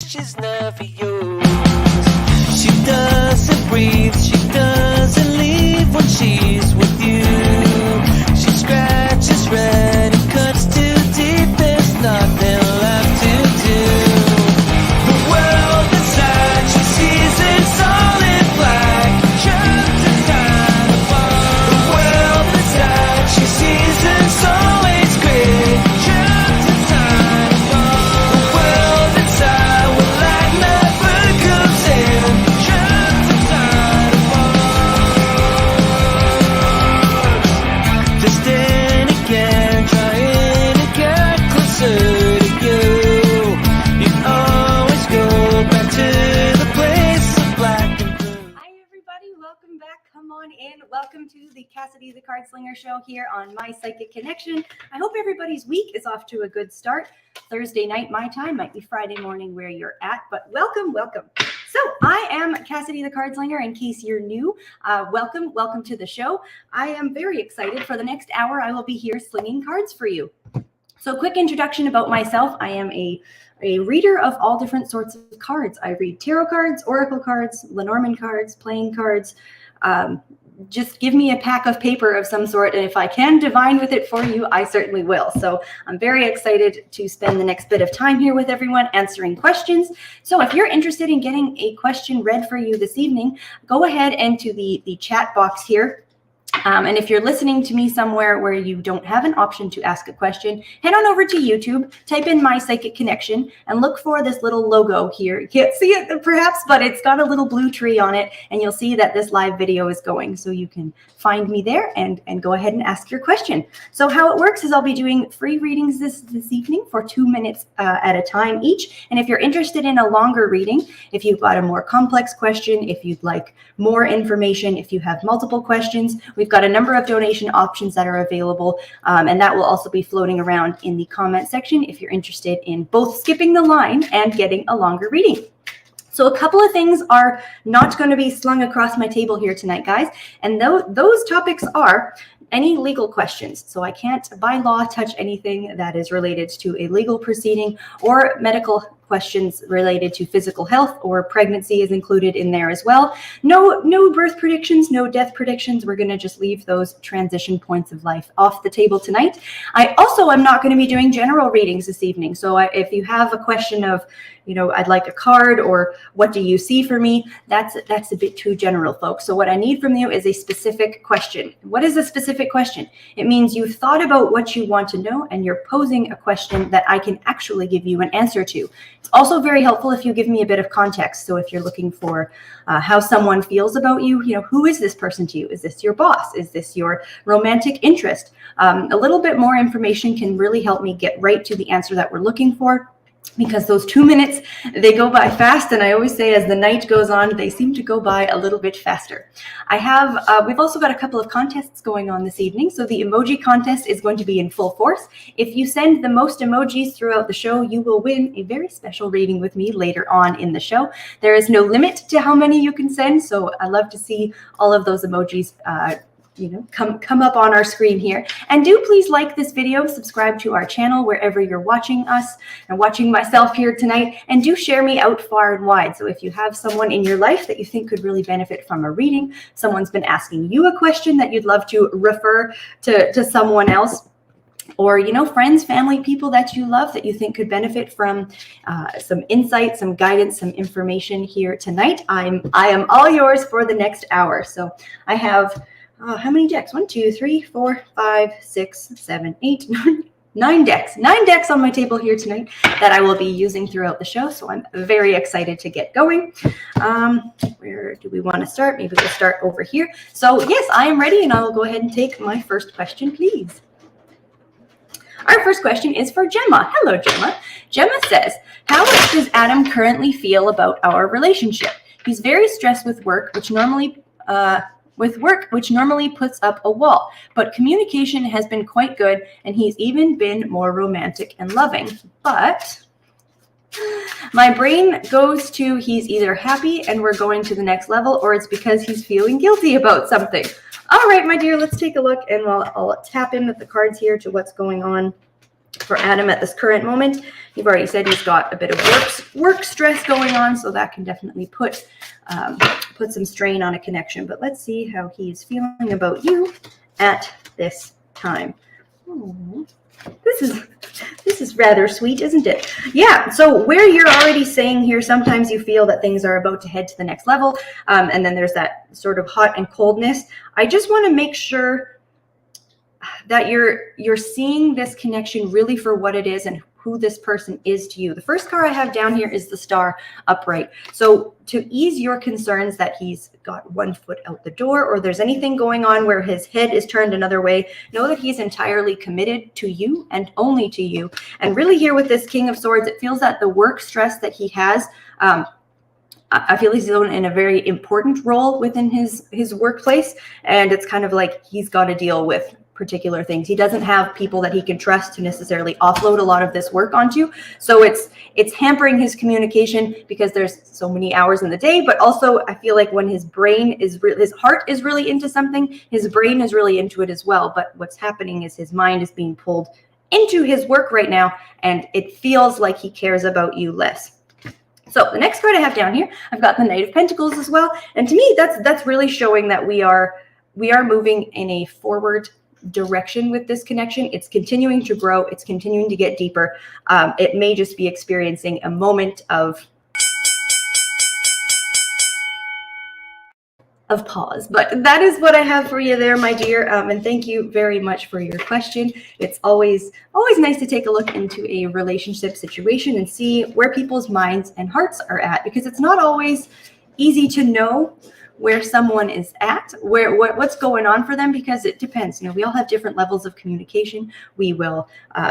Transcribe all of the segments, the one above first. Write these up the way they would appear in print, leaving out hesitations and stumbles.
She's never yours. She doesn't breathe, she doesn't leave when she's with you. She scratches red and cuts too deep, there's nothing left to do. The world inside she sees is all in black, trapped inside a bar. The world inside she sees is always gray, trapped inside a bar. The world inside will light never comes in, trapped inside a bar. Just then again, trying to get closer to you. You always go back to the place of black and blue. Hi, everybody. Welcome back. Come on in. Welcome to the Cassidy The Cardslinger show here on My Psychic Connection. I hope everybody's week is off to a good start. Thursday night, my time, might be Friday morning where you're at, but welcome. So I am Cassidy The Cardslinger. In case you're new, welcome to the show. I am very excited. For the next hour, I will be here slinging cards for you. So quick introduction about myself. I am a reader of all different sorts of cards. I read tarot cards, oracle cards, Lenormand cards, playing cards. Just give me a pack of paper of some sort, and if I can divine with it for you, I certainly will. So I'm very excited to spend the next bit of time here with everyone answering questions. So if you're interested in getting a question read for you this evening, go ahead into the chat box here. And if you're listening to me somewhere where you don't have an option to ask a question, head on over to YouTube, type in My Psychic Connection, and look for this little logo here. You can't see it perhaps, but it's got a little blue tree on it, and you'll see that this live video is going. So you can find me there and go ahead and ask your question. So how it works is I'll be doing free readings this evening for 2 minutes at a time each. And if you're interested in a longer reading, if you've got a more complex question, if you'd like more information, if you have multiple questions, we've got a number of donation options that are available, and that will also be floating around in the comment section if you're interested in both skipping the line and getting a longer reading. So a couple of things are not going to be slung across my table here tonight, guys, and those topics are any legal questions. So I can't, by law, touch anything that is related to a legal proceeding, or medical questions related to physical health, or pregnancy is included in there as well. No birth predictions, no death predictions. We're going to just leave those transition points of life off the table tonight. I also am not going to be doing general readings this evening. So if you have a question of, I'd like a card, or what do you see for me, that's a bit too general, folks. So what I need from you is a specific question. What is a specific question? It means you've thought about what you want to know, and you're posing a question that I can actually give you an answer to. It's also very helpful if you give me a bit of context. So if you're looking for how someone feels about you, who is this person to you? Is this your boss? Is this your romantic interest? A little bit more information can really help me get right to the answer that we're looking for, because those 2 minutes, they go by fast. And I always say, as the night goes on, they seem to go by a little bit faster. We've also got a couple of contests going on this evening. So the emoji contest is going to be in full force. If you send the most emojis throughout the show, you will win a very special reading with me later on in the show. There is no limit to how many you can send. So I love to see all of those emojis come up on our screen here. And do please like this video, subscribe to our channel wherever you're watching us, and watching myself here tonight, and do share me out far and wide. So if you have someone in your life that you think could really benefit from a reading, someone's been asking you a question that you'd love to refer to someone else, or friends, family, people that you love that you think could benefit from some insight, some guidance, some information here tonight, I am all yours for the next hour. So I have how many decks? 1, 2, 3, 4, 5, 6, 7, 8, 9 decks. 9 decks on my table here tonight that I will be using throughout the show. So I'm very excited to get going. Where do we want to start? Maybe we'll start over here. So yes, I am ready, and I will go ahead and take my first question, please. Our first question is for Gemma. Hello, Gemma. Gemma says, how much does Adam currently feel about our relationship? He's very stressed with work, which normally puts up a wall, but communication has been quite good, and he's even been more romantic and loving. But my brain goes to he's either happy and we're going to the next level, or it's because he's feeling guilty about something. All right, my dear, let's take a look, and I'll tap in with the cards here to what's going on For Adam at this current moment, you've already said he's got a bit of work stress going on, so that can definitely put some strain on a connection. But let's see how he's feeling about you at this time. Oh, this is rather sweet, isn't it? Yeah, so where you're already saying here, sometimes you feel that things are about to head to the next level, and then there's that sort of hot and coldness. I just want to make sure that you're seeing this connection really for what it is and who this person is to you. The first card I have down here is the Star upright. So to ease your concerns that he's got one foot out the door, or there's anything going on where his head is turned another way, know that he's entirely committed to you and only to you. And really here with this King of Swords, it feels that the work stress that he has, I feel he's in a very important role within his workplace, and it's kind of like he's got to deal with particular things. He doesn't have people that he can trust to necessarily offload a lot of this work onto. So it's hampering his communication because there's so many hours in the day, but also I feel like when his heart is really into something, his brain is really into it as well. But what's happening is his mind is being pulled into his work right now, and it feels like he cares about you less. So the next card I have down here, I've got the Knight of Pentacles as well. And to me, that's really showing that we are moving in a forward direction with this connection. It's continuing to grow. It's continuing to get deeper. It may just be experiencing a moment of pause, but that is what I have for you there, my dear. And thank you very much for your question. It's always nice to take a look into a relationship situation and see where people's minds and hearts are at, because it's not always easy to know where someone is at, what's going on for them, because it depends. We all have different levels of communication. We will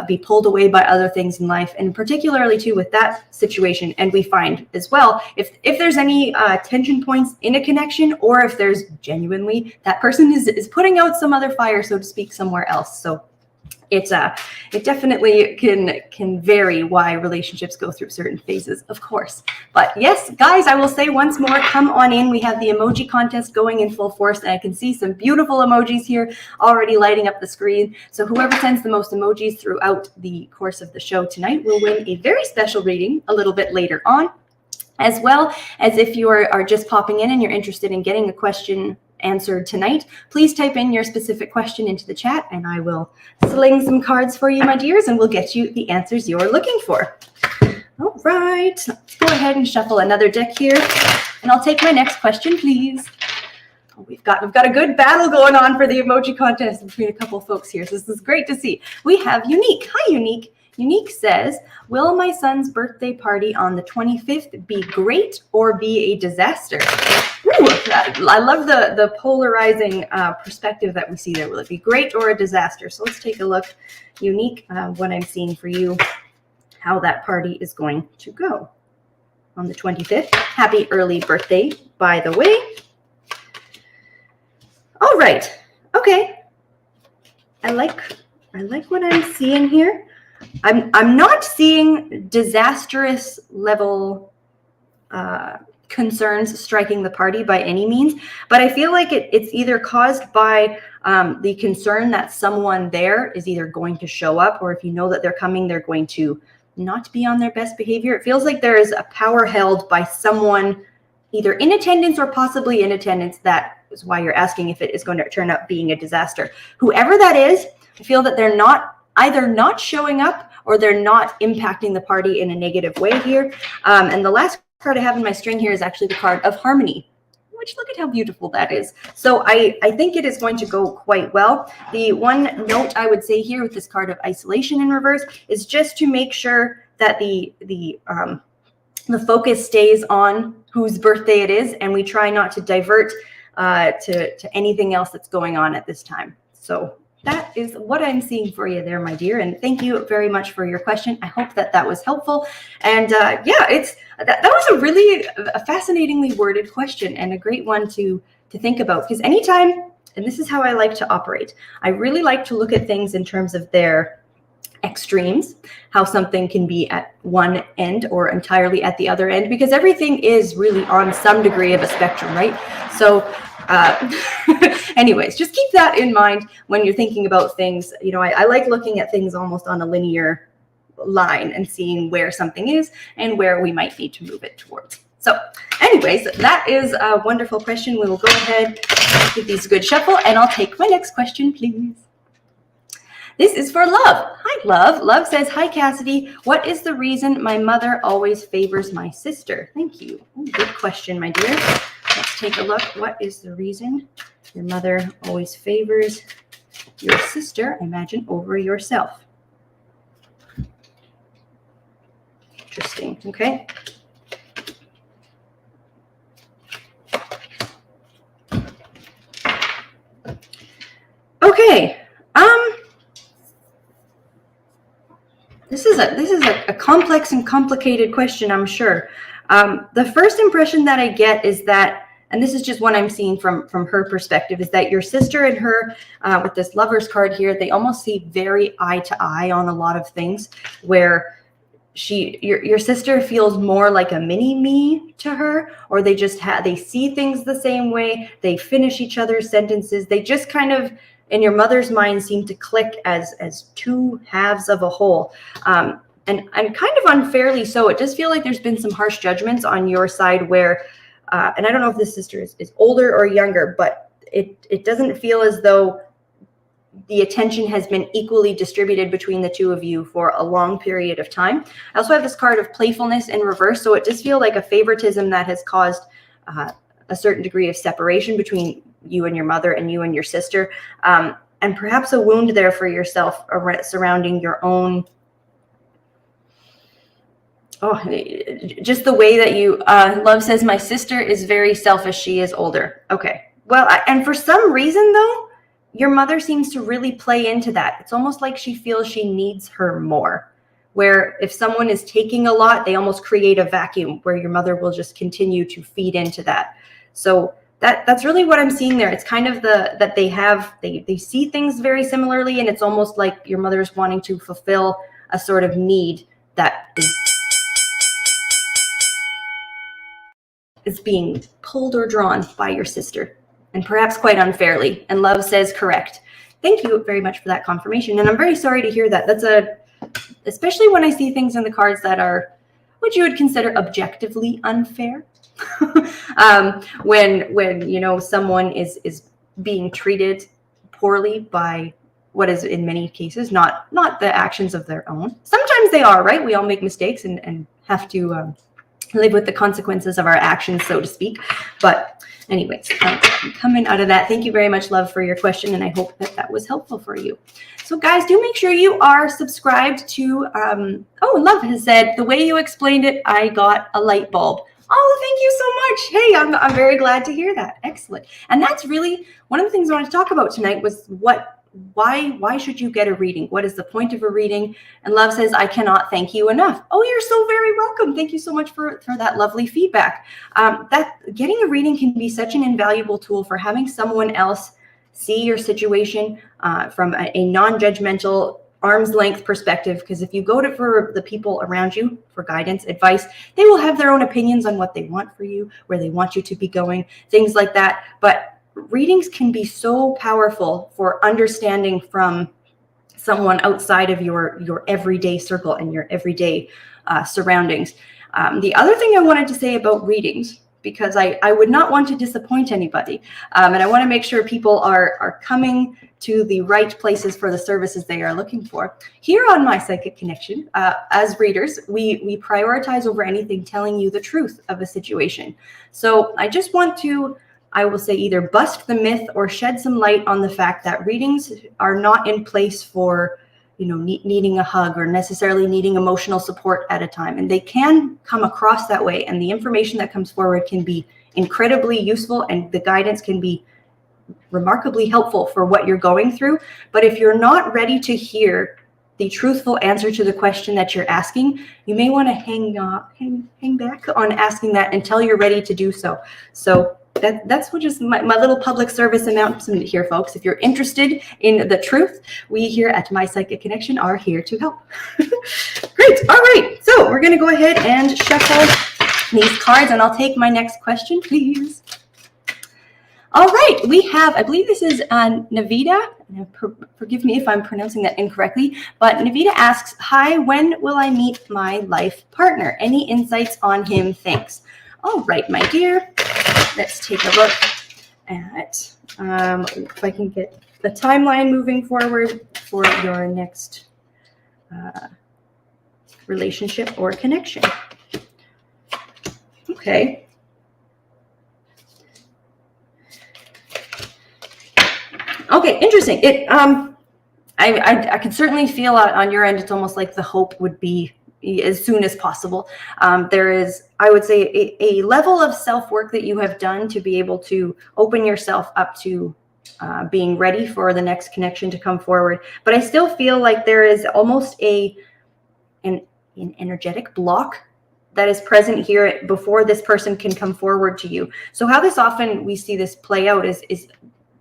be pulled away by other things in life, and particularly too with that situation. And we find as well, if there's any tension points in a connection, or if there's genuinely that person is putting out some other fire, so to speak, somewhere else. So it definitely can vary why relationships go through certain phases, of course. But yes, guys, I will say once more, come on in. We have the emoji contest going in full force, and I can see some beautiful emojis here already lighting up the screen. So whoever sends the most emojis throughout the course of the show tonight will win a very special reading a little bit later on, as well as if you are just popping in and you're interested in getting a question answered tonight, please type in your specific question into the chat, and I will sling some cards for you, my dears, and we'll get you the answers you're looking for. All right, let's go ahead and shuffle another deck here, and I'll take my next question, please. Oh, we've got a good battle going on for the emoji contest between a couple folks here, so this is great to see. We have Unique. Hi, Unique. Unique says, will my son's birthday party on the 25th be great or be a disaster? Ooh, I love the polarizing perspective that we see there. Will it be great or a disaster? So let's take a look, Unique, what I'm seeing for you, how that party is going to go on the 25th. Happy early birthday, by the way. All right. Okay. I like what I'm seeing here. I'm not seeing disastrous level concerns striking the party by any means, but I feel like it's either caused by the concern that someone there is either going to show up, or if you know that they're coming, they're going to not be on their best behavior. It feels like there is a power held by someone either in attendance or possibly in attendance. That is why you're asking if it is going to turn out being a disaster. Whoever that is, I feel that they're either not showing up or they're not impacting the party in a negative way here. And the last card I have in my string here is actually the card of Harmony, which look at how beautiful that is. So I think it is going to go quite well. The one note I would say here with this card of Isolation in reverse is just to make sure that the focus stays on whose birthday it is, and we try not to divert to anything else that's going on at this time. So that is what I'm seeing for you there, my dear. And thank you very much for your question. I hope that was helpful. And yeah, that was a really fascinatingly worded question, and a great one to think about, because anytime, and this is how I like to operate, I really like to look at things in terms of their extremes, how something can be at one end or entirely at the other end, because everything is really on some degree of a spectrum, right? So anyways, just keep that in mind when you're thinking about things. You know, I like looking at things almost on a linear line and seeing where something is and where we might need to move it towards. So anyways, that is a wonderful question. We will go ahead, give these a good shuffle, and I'll take my next question, please. This is for Love. Hi, Love. Love says, hi, Cassidy. What is the reason my mother always favors my sister? Thank you. Ooh, good question, my dear. Let's take a look. What is the reason your mother always favors your sister, I imagine, over yourself? Interesting. Okay. Okay. This is a complex and complicated question, I'm sure. The first impression that I get is that, and this is just what I'm seeing from her perspective, is that your sister and her, with this Lover's card here, they almost see very eye to eye on a lot of things, where your sister feels more like a mini me to her, or they just they see things the same way, they finish each other's sentences, they just kind of, in your mother's mind, seem to click as two halves of a whole. And kind of unfairly so. It does feel like there's been some harsh judgments on your side where, and I don't know if this sister is older or younger, but it doesn't feel as though the attention has been equally distributed between the two of you for a long period of time. I also have this card of playfulness in reverse, so it does feel like a favoritism that has caused a certain degree of separation between you and your mother and you and your sister, and perhaps a wound there for yourself surrounding your own, just the way that you, Love says, my sister is very selfish, she is older. Okay, well, and for some reason though, your mother seems to really play into that. It's almost like she feels she needs her more, where if someone is taking a lot, they almost create a vacuum where your mother will just continue to feed into that. So that's really what I'm seeing there. It's kind of that they see things very similarly, and it's almost like your mother's wanting to fulfill a sort of need that is being pulled or drawn by your sister, and perhaps quite unfairly. And Love says correct. Thank you very much for that confirmation. And I'm very sorry to hear that. Especially when I see things in the cards that are what you would consider objectively unfair. When you know someone is being treated poorly by what is in many cases not the actions of their own. Sometimes they are, right? We all make mistakes and have to live with the consequences of our actions, so to speak. But anyways, coming out of that, thank you very much, Love, for your question, and I hope that was helpful for you. So guys, do make sure you are subscribed to Love has said, the way you explained it, I got a light bulb. Oh, thank you so much. Hey, I'm very glad to hear that. Excellent. And that's really one of the things I wanted to talk about tonight was why should you get a reading? What is the point of a reading? And Love says, I cannot thank you enough. Oh, you're so very welcome. Thank you so much for that lovely feedback. That getting a reading can be such an invaluable tool for having someone else see your situation from a non-judgmental, arm's length perspective, because if you go for the people around you for guidance, advice, they will have their own opinions on what they want for you, where they want you to be going, things like that. But readings can be so powerful for understanding from someone outside of your everyday circle and your everyday surroundings. The other thing I wanted to say about readings, because I would not want to disappoint anybody, and I want to make sure people are coming to the right places for the services they are looking for. Here on My Psychic Connection, as readers, we prioritize over anything telling you the truth of a situation. So I just want to, I will say, either bust the myth or shed some light on the fact that readings are not in place for, needing a hug or necessarily needing emotional support at a time. And they can come across that way. And the information that comes forward can be incredibly useful, and the guidance can be remarkably helpful for what you're going through. But if you're not ready to hear the truthful answer to the question that you're asking, you may want to hang back on asking that until you're ready to do so. So that's what just my little public service announcement here, folks. If you're interested in the truth, we here at My Psychic Connection are here to help. Great. All right. So we're going to go ahead and shuffle these cards, and I'll take my next question, please. All right, we have, I believe this is Navita. Forgive me if I'm pronouncing that incorrectly, but Navita asks, hi, when will I meet my life partner? Any insights on him? Thanks. All right, my dear, let's take a look at if I can get the timeline moving forward for your next relationship or connection. Okay. Okay, interesting. I can certainly feel on your end, it's almost like the hope would be as soon as possible. There is, I would say, a level of self-work that you have done to be able to open yourself up to being ready for the next connection to come forward. But I still feel like there is almost an energetic block that is present here before this person can come forward to you. So how this often we see this play out is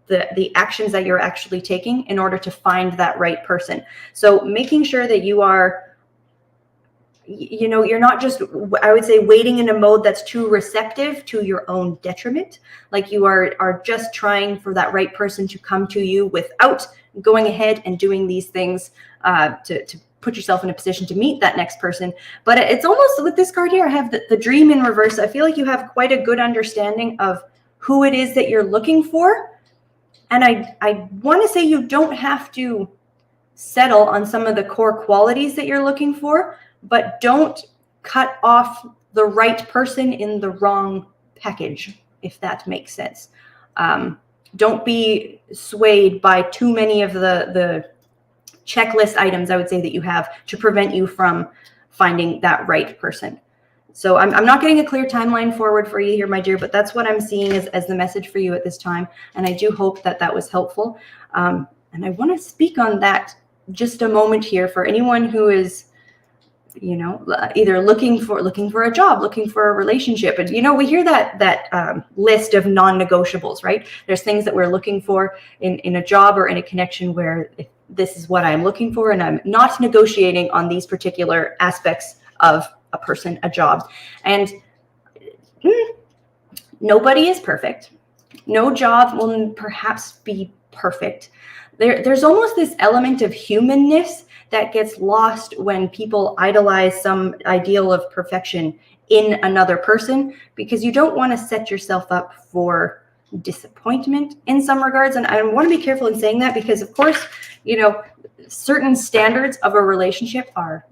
the actions that you're actually taking in order to find that right person. So making sure that you are, you know, you're not just, I would say, waiting in a mode that's too receptive to your own detriment. Like you are just trying for that right person to come to you without going ahead and doing these things to put yourself in a position to meet that next person. But it's almost with this card here, I have the dream in reverse. I feel like you have quite a good understanding of who it is that you're looking for. And I want to say you don't have to settle on some of the core qualities that you're looking for, but don't cut off the right person in the wrong package, if that makes sense. Don't be swayed by too many of the checklist items, I would say, that you have to prevent you from finding that right person. So I'm not getting a clear timeline forward for you here, my dear, but that's what I'm seeing as the message for you at this time. And I do hope that that was helpful. And I want to speak on that just a moment here for anyone who is, you know, either looking for a job, looking for a relationship. And, you know, we hear that list of non-negotiables, right? There's things that we're looking for in a job or in a connection where if this is what I'm looking for and I'm not negotiating on these particular aspects of a person, a job. And nobody is perfect. No job will perhaps be perfect. There's almost this element of humanness that gets lost when people idolize some ideal of perfection in another person, because you don't want to set yourself up for disappointment in some regards. And I want to be careful in saying that because, of course, you know, certain standards of a relationship are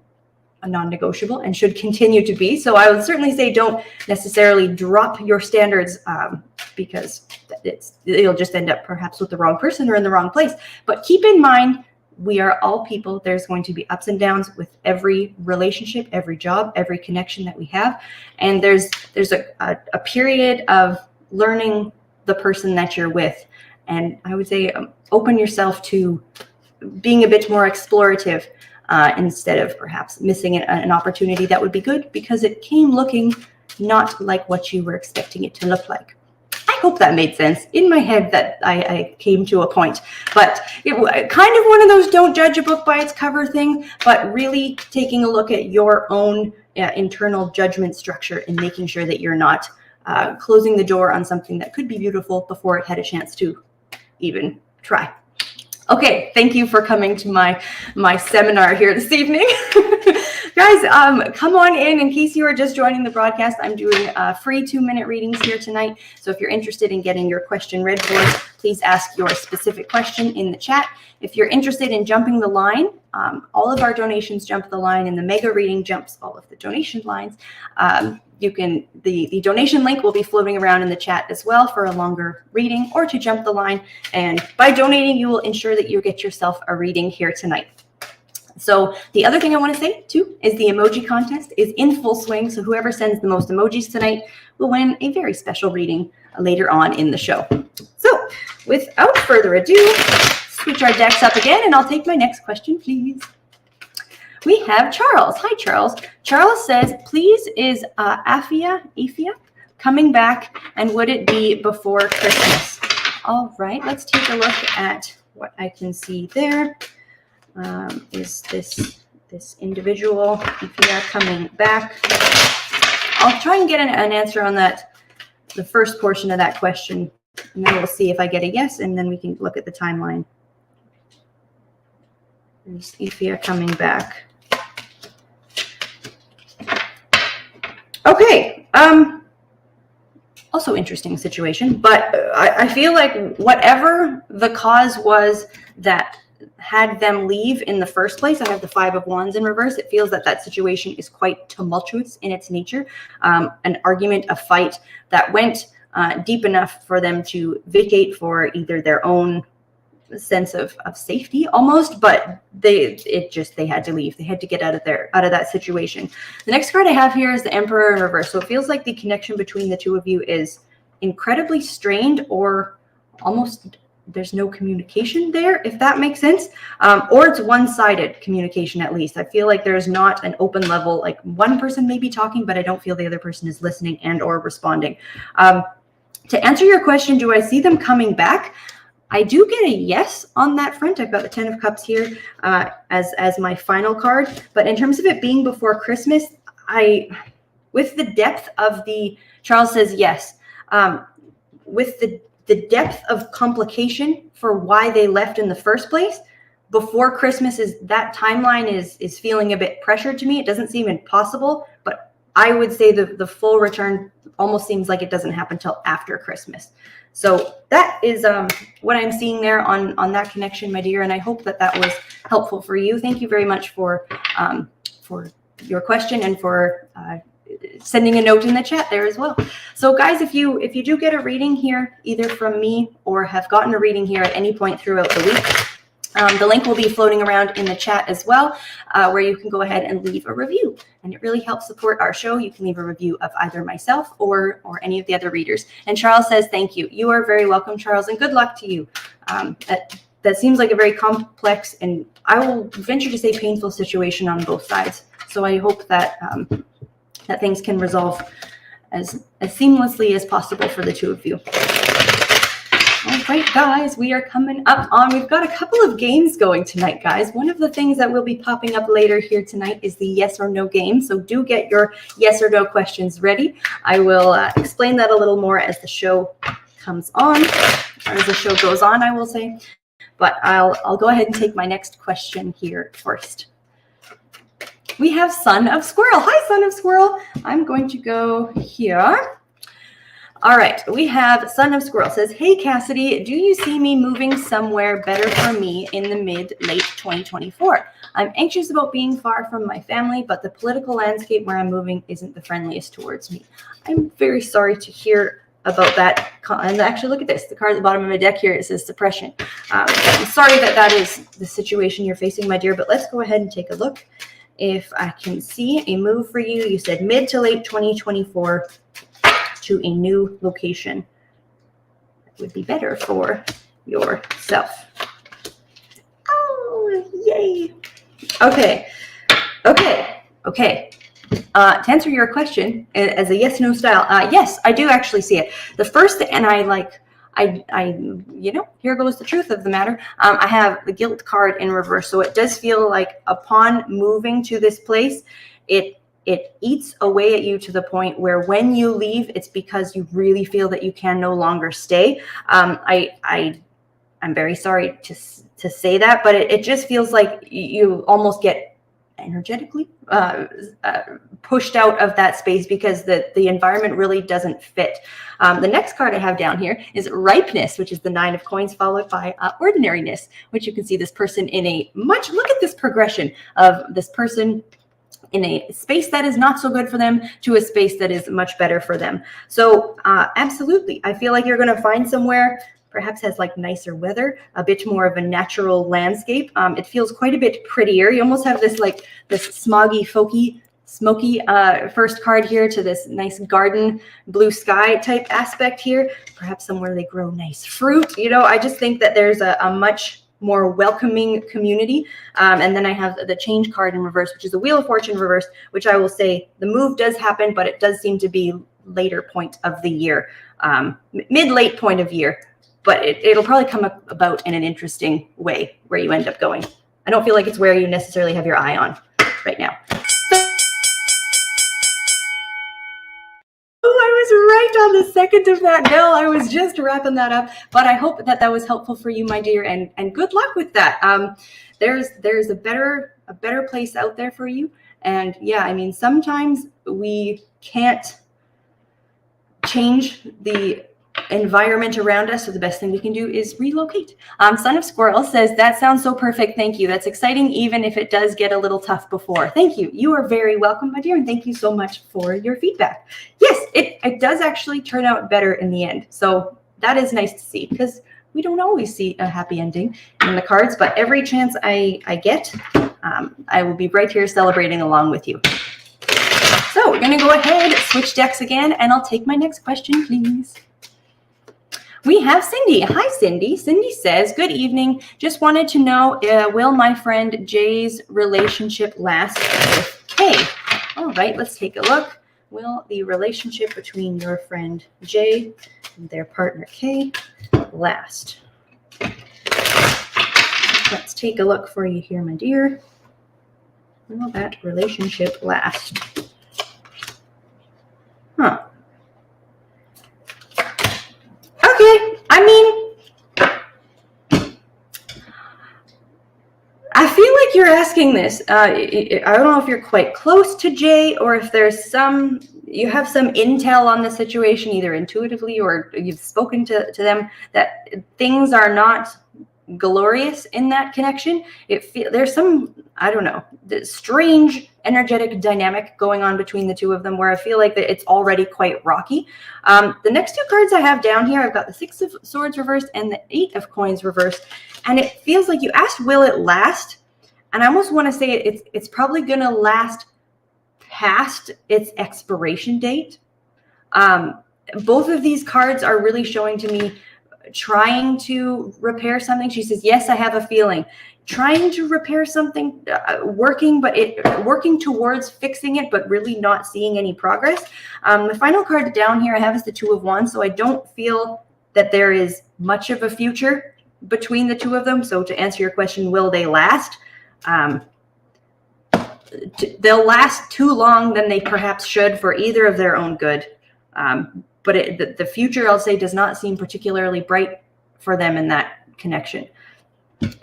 a non-negotiable and should continue to be. So I would certainly say don't necessarily drop your standards because you'll just end up perhaps with the wrong person or in the wrong place. But keep in mind, we are all people. There's going to be ups and downs with every relationship, every job, every connection that we have. And there's a period of learning the person that you're with. And I would say open yourself to being a bit more explorative instead of perhaps missing an opportunity that would be good because it came looking not like what you were expecting it to look like. I hope that made sense. In my head that I came to a point, but it kind of one of those don't judge a book by its cover thing, but really taking a look at your own internal judgment structure and making sure that you're not closing the door on something that could be beautiful before it had a chance to even try. Okay, thank you for coming to my seminar here this evening. Guys, come on in case you are just joining the broadcast. I'm doing free 2-minute readings here tonight. So if you're interested in getting your question read for us, please ask your specific question in the chat. If you're interested in jumping the line, all of our donations jump the line and the mega reading jumps all of the donation lines. You can, the donation link will be floating around in the chat as well for a longer reading or to jump the line. And by donating, you will ensure that you get yourself a reading here tonight. So the other thing I want to say too is the emoji contest is in full swing. So whoever sends the most emojis tonight will win a very special reading later on in the show. So without further ado, switch our decks up again and I'll take my next question, please. We have Charles. Hi, Charles. Charles says, please, is Afia coming back and would it be before Christmas? All right, let's take a look at what I can see there. Is this individual, Afia, coming back? I'll try and get an answer on that, the first portion of that question And then we'll see if I get a yes, and then we can look at the timeline. And if you're coming back. Okay. Also interesting situation, but I feel like whatever the cause was that had them leave in the first place, I have the 5 of Wands in reverse. It feels that that situation is quite tumultuous in its nature. An argument, a fight that went deep enough for them to vacate for either their own sense of safety almost, but they had to leave. They had to get out of that situation. The next card I have here is the Emperor in reverse. So it feels like the connection between the two of you is incredibly strained, or almost there's no communication there, if that makes sense. Or it's one-sided communication, at least. I feel like there's not an open level, like one person may be talking, but I don't feel the other person is listening and or responding. To answer your question, do I see them coming back? I do get a yes on that front. I've got the 10 of Cups here as my final card. But in terms of it being before Christmas, with the depth of Charles says yes, with the depth of complication for why they left in the first place, before Christmas that timeline is feeling a bit pressured to me. It doesn't seem impossible, but I would say the full return almost seems like it doesn't happen till after Christmas. So that is what I'm seeing there on that connection, my dear, and I hope that was helpful for you. Thank you very much for your question and for sending a note in the chat there as well. So guys, if you do get a reading here, either from me or have gotten a reading here at any point throughout the week, the link will be floating around in the chat as well, where you can go ahead and leave a review. And it really helps support our show. You can leave a review of either myself or any of the other readers. And Charles says, thank you. You are very welcome, Charles, and good luck to you. That seems like a very complex, and I will venture to say painful situation on both sides. So I hope that that things can resolve as seamlessly as possible for the two of you. All right, guys, we are coming up on, we've got a couple of games going tonight, guys. One of the things that will be popping up later here tonight is the yes or no game. So do get your yes or no questions ready. I will explain that a little more as the show comes on, or as the show goes on, I will say. But I'll go ahead and take my next question here first. We have Son of Squirrel. Hi, Son of Squirrel. I'm going to go here. All right, we have Son of Squirrel says, hey, Cassidy, do you see me moving somewhere better for me in the late 2024? I'm anxious about being far from my family, but the political landscape where I'm moving isn't the friendliest towards me. I'm very sorry to hear about that. And actually, look at this. The card at the bottom of my deck here, it says suppression. I'm sorry that is the situation you're facing, my dear, but let's go ahead and take a look. If I can see a move for you, you said mid to late 2024 to a new location. That would be better for yourself. Oh, yay. Okay. To answer your question as a yes, no style, yes, I do actually see it. The first, and here goes the truth of the matter. I have the Guilt card in reverse. So it does feel like upon moving to this place, it eats away at you to the point where when you leave, it's because you really feel that you can no longer stay. I'm very sorry to say that, but it just feels like you almost get energetically pushed out of that space because the environment really doesn't fit. The next card I have down here is Ripeness, which is the 9 of Coins, followed by Ordinariness, which you can see this person in look at this progression of this person in a space that is not so good for them to a space that is much better for them. So absolutely, I feel like you're going to find somewhere perhaps has like nicer weather, a bit more of a natural landscape. It feels quite a bit prettier. You almost have this smoggy, smoky first card here to this nice garden, blue sky type aspect here. Perhaps somewhere they grow nice fruit. I just think that there's a much more welcoming community. And then I have the Change card in reverse, which is the Wheel of Fortune reverse, which I will say the move does happen, but it does seem to be later point of the year, mid-late point of year. But it'll probably come about in an interesting way where you end up going. I don't feel like it's where you necessarily have your eye on right now. Oh, I was right on the second of that bell. I was just wrapping that up, but I hope that that was helpful for you, my dear, and good luck with that. There's a better place out there for you. And yeah, I mean, sometimes we can't change the environment around us, so the best thing we can do is relocate. Son of Squirrel says, that sounds so perfect. Thank you. That's exciting, even if it does get a little tough before. Thank you. You are very welcome, my dear, and thank you so much for your feedback. Yes, it does actually turn out better in the end. So that is nice to see, because we don't always see a happy ending in the cards, but every chance I get, I will be right here celebrating along with you. So we're going to go ahead, switch decks again, and I'll take my next question, please. We have Cindy. Hi, Cindy. Cindy says, good evening. Just wanted to know, will my friend Jay's relationship last with Kay? All right, let's take a look. Will the relationship between your friend Jay and their partner Kay last? Let's take a look for you here, my dear. Will that relationship last? Huh. Okay, I mean, I feel like you're asking this. I don't know if you're quite close to Jay, or if there's you have some intel on the situation, either intuitively or you've spoken to them, that things are not glorious in that connection. There's some, I don't know, strange energetic dynamic going on between the two of them, where I feel like that it's already quite rocky. The next two cards I have down here, I've got the Six of Swords reversed and the Eight of Coins reversed, and it feels like you asked, will it last? And I almost want to say it's probably going to last past its expiration date. Both of these cards are really showing to me trying to repair something. She says, yes, I have a feeling. Trying to repair something, working towards fixing it, but really not seeing any progress. The final card down here I have is the Two of Wands, so I don't feel that there is much of a future between the two of them. So to answer your question, will they last? They'll last too long than they perhaps should for either of their own good. But the future, I'll say, does not seem particularly bright for them in that connection.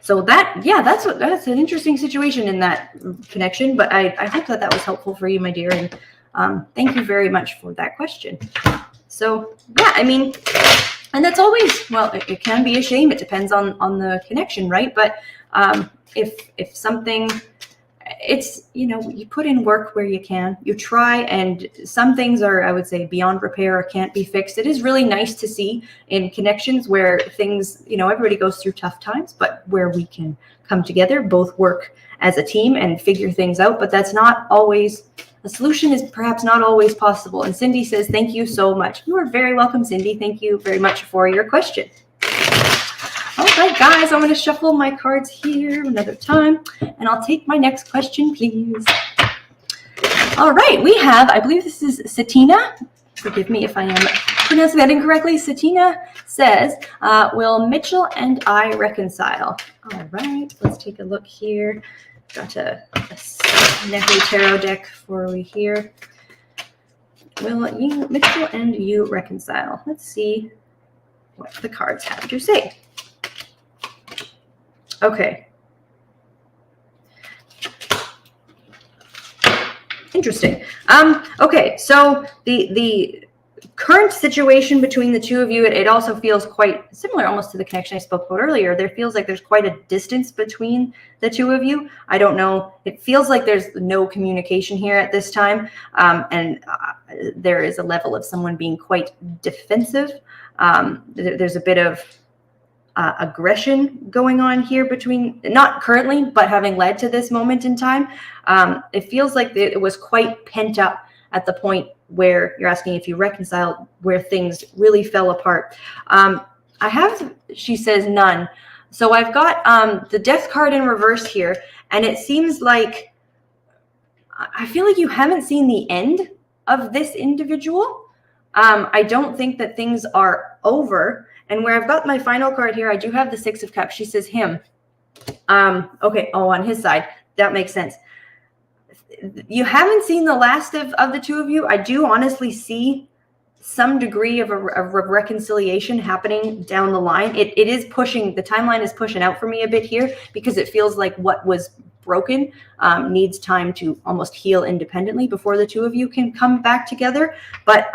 So that's an interesting situation in that connection. But I hope that was helpful for you, my dear, and thank you very much for that question. So yeah, I mean, and that's always, well, it can be a shame. It depends on the connection, right? But if something, it's, you put in work where you can, you try, and some things are, I would say, beyond repair or can't be fixed. It is really nice to see in connections where things, everybody goes through tough times, but where we can come together, both work as a team and figure things out. But that's not always, a solution is perhaps not always possible. And Cindy says, thank you so much. You are very welcome, Cindy. Thank you very much for your question. All right, guys, I'm going to shuffle my cards here another time, and I'll take my next question, please. All right, we have, I believe this is Satina. Forgive me if I am pronouncing that incorrectly. Satina says, will Mitchell and I reconcile? All right, let's take a look here. Got a Nephi Tarot deck for we here. Will Mitchell and you reconcile? Let's see what the cards have to say. Okay. Interesting. Okay, so the current situation between the two of you, it also feels quite similar almost to the connection I spoke about earlier. There feels like there's quite a distance between the two of you. I don't know. It feels like there's no communication here at this time. And there is a level of someone being quite defensive. There's a bit of aggression going on here between, not currently, but having led to this moment in time. It feels like it was quite pent up at the point where you're asking if you reconcile, where things really fell apart. I have, she says, none. So I've got the Death card in reverse here, and it seems like, I feel like you haven't seen the end of this individual. I don't think that things are over. And where I've got my final card here, I do have the Six of Cups. She says him. Okay, on his side. That makes sense. You haven't seen the last of the two of you. I do honestly see some degree of a reconciliation happening down the line. It is pushing, the timeline is pushing out for me a bit here because it feels like what was broken needs time to almost heal independently before the two of you can come back together. But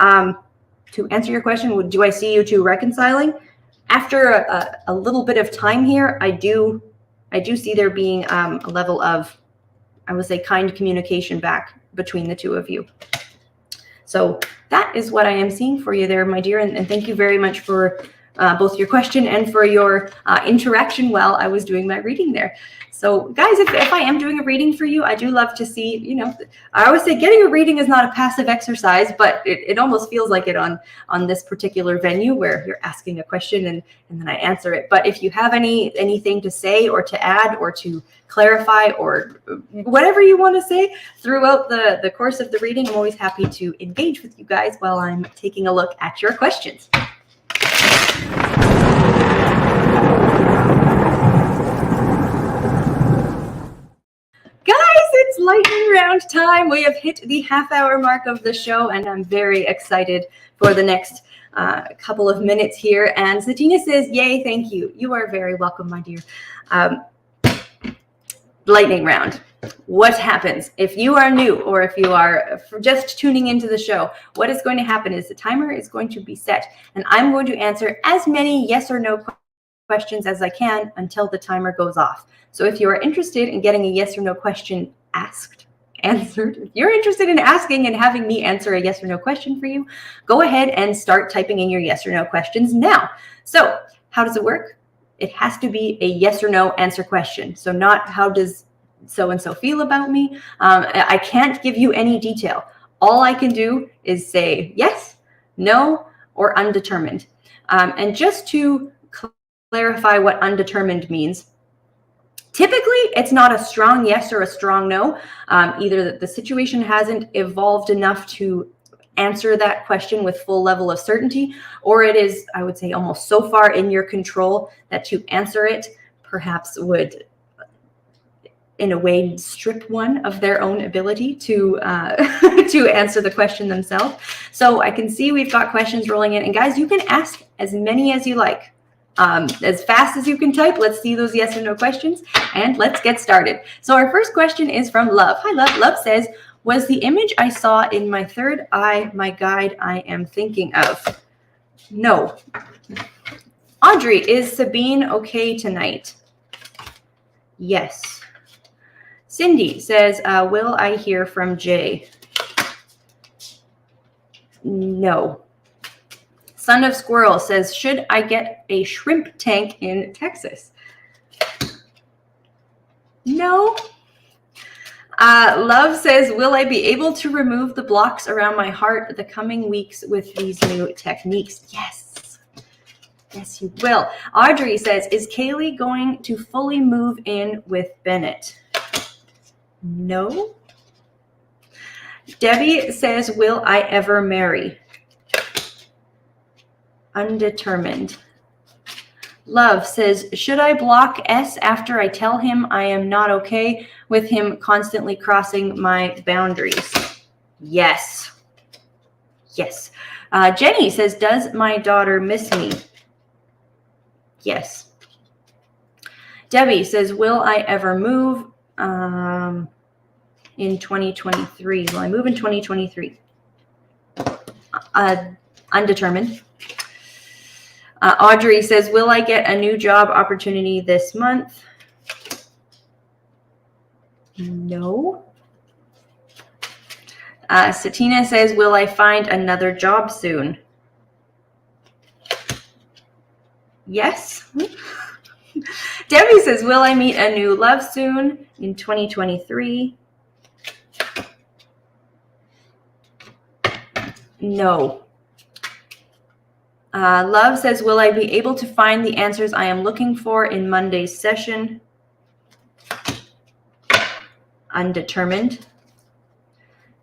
to answer your question, do I see you two reconciling? After a little bit of time here, I do see there being a level of, I would say, kind communication back between the two of you. So that is what I am seeing for you there, my dear. And thank you very much for both your question and for your interaction while I was doing my reading there. So guys, if I am doing a reading for you, I do love to see, you know, I always say getting a reading is not a passive exercise, but it almost feels like it on this particular venue where you're asking a question and then I answer it. But if you have anything to say or to add or to clarify or whatever you want to say throughout the course of the reading, I'm always happy to engage with you guys while I'm taking a look at your questions. It's lightning round time. We have hit the half-hour mark of the show, and I'm very excited for the next couple of minutes here. And Satina says, yay, thank you. You are very welcome, my dear. Lightning round. What happens if you are new or if you are just tuning into the show? What is going to happen is the timer is going to be set, and I'm going to answer as many yes or no questions as I can until the timer goes off. So if you are interested in getting a yes or no question answered, if you're interested in asking and having me answer a yes or no question for you, go ahead and start typing in your yes or no questions now. So how does it work? It has to be a yes or no answer question. So not how does so-and-so feel about me? I can't give you any detail. All I can do is say yes, no, or undetermined. And just to clarify what undetermined means, typically, it's not a strong yes or a strong no. Either the situation hasn't evolved enough to answer that question with full level of certainty, or it is, I would say, almost so far in your control that to answer it perhaps would, in a way, strip one of their own ability to to answer the question themselves. So I can see we've got questions rolling in. And guys, you can ask as many as you like. As fast as you can type. Let's see those yes or no questions, and let's get started. So our first question is from Love. Hi, Love. Love says, was the image I saw in my third eye my guide I am thinking of? No. Audrey, is Sabine okay tonight? Yes. Cindy says, will I hear from Jay? No. Son of Squirrel says, should I get a shrimp tank in Texas? No. Love says, will I be able to remove the blocks around my heart the coming weeks with these new techniques? Yes. Yes, you will. Audrey says, is Kaylee going to fully move in with Bennett? No. Debbie says, will I ever marry? Undetermined. Love says, should I block S after I tell him I am not okay with him constantly crossing my boundaries? Yes. Yes. Jenny says, does my daughter miss me? Yes. Debbie says, will I ever move in 2023? Will I move in 2023? Undetermined. Audrey says, will I get a new job opportunity this month? No. Satina says, will I find another job soon? Yes. Debbie says, will I meet a new love soon in 2023? No. Love says, will I be able to find the answers I am looking for in Monday's session? Undetermined.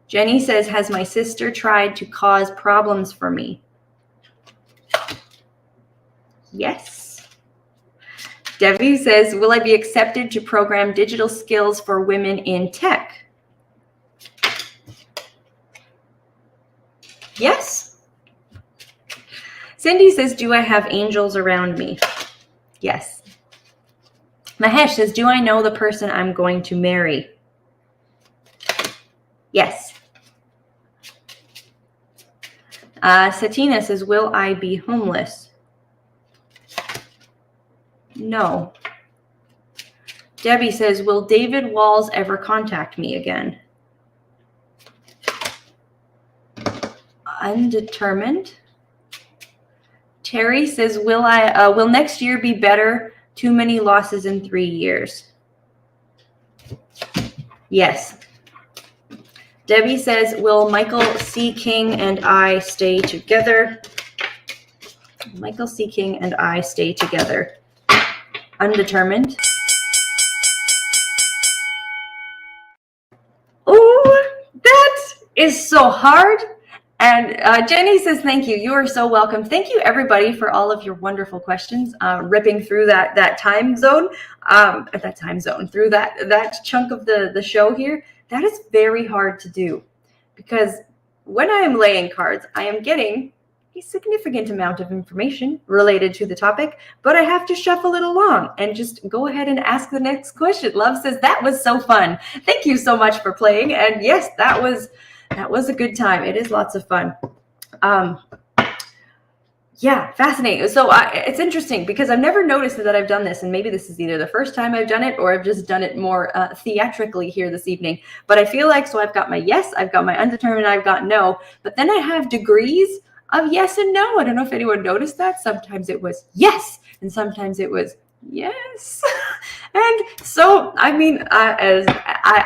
Jenny says, has my sister tried to cause problems for me? Yes. Debbie says, will I be accepted to program digital skills for women in tech? Yes. Cindy says, do I have angels around me? Yes. Mahesh says, do I know the person I'm going to marry? Yes. Satina says, will I be homeless? No. Debbie says, will David Walls ever contact me again? Undetermined. Terry says, will next year be better? Too many losses in 3 years. Yes. Debbie says, will Michael C. King and I stay together? Michael C. King and I stay together. Undetermined. Oh, that is so hard. And Jenny says, thank you. You are so welcome. Thank you, everybody, for all of your wonderful questions, ripping through that time zone, through that chunk of the show here. That is very hard to do, because when I am laying cards, I am getting a significant amount of information related to the topic, but I have to shuffle it along and just go ahead and ask the next question. Love says, that was so fun. Thank you so much for playing. And yes, that was a good time. It is lots of fun. Yeah, fascinating. So it's interesting because I've never noticed that I've done this, and maybe this is either the first time I've done it or I've just done it more theatrically here this evening. But I feel like, so I've got my yes, I've got my undetermined, I've got no, but then I have degrees of yes and no. I don't know if anyone noticed that. Sometimes it was yes, and sometimes it was yes. And so, I mean,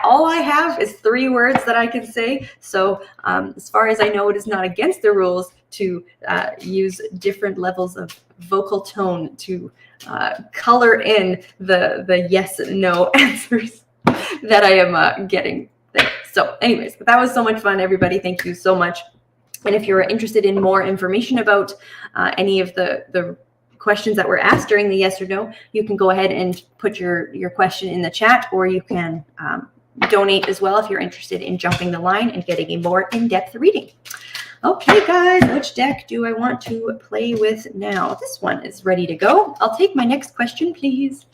all I have is 3 words that I can say. So as far as I know, it is not against the rules to use different levels of vocal tone to color in the yes and no answers that I am getting there. So anyways, that was so much fun, everybody. Thank you so much. And if you're interested in more information about any of the questions that were asked during the yes or no, you can go ahead and put your question in the chat, or you can donate as well if you're interested in jumping the line and getting a more in-depth reading. Okay, guys, which deck do I want to play with now? This one is ready to go. I'll take my next question, please.